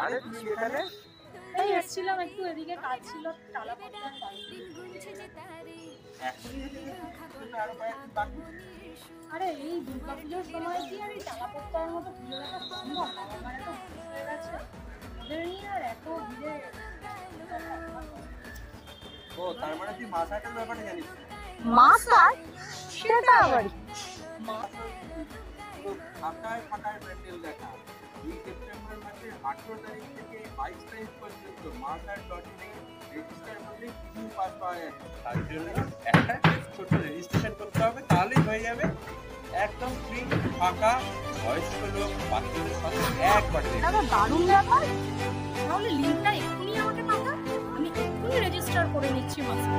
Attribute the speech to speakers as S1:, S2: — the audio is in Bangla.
S1: আরে তুমি এখানে?
S2: এই এসেছিলাম একটু, এদিকে কাজ ছিল, টালা পড়তাম তাই। আরে এই দুর্গাপুজোর সময় কি আর এই টালা পড়তার মতো পুজো দেখা সম্ভব? বাবা মায়ের তো বয়স হয়ে গেছে, ওদের নিয়ে আর এত ভিড়ে।
S1: ও তার মানে তুই মাসাটার ব্যাপারে জানিস?
S2: মাসাজ? সেটা আবার
S1: ফাঁকায় ফাঁকায় প্যান্ডেল দেখা। এই সেপ্টেম্বর মাসের 18 তারিখ থেকে 22 তারিখ পর্যন্ত মাসার.in রেজিস্টার করলে কিউ পাস পাওয়া যায়। তার জন্য একটা ছোট রেজিস্ট্রেশন করতে হবে, তাহলেই হয়ে যাবে। একদম ফ্রি, ফাঁকা, বয়স্ক লোক বাচ্চাদের সাথে একবারে।
S2: দারুণ ব্যাপার। তাহলে লিঙ্কটা এক্ষুনি আমাকে পাঠা, আমি এক্ষুনি রেজিস্টার করে নিচ্ছি মাসাজ।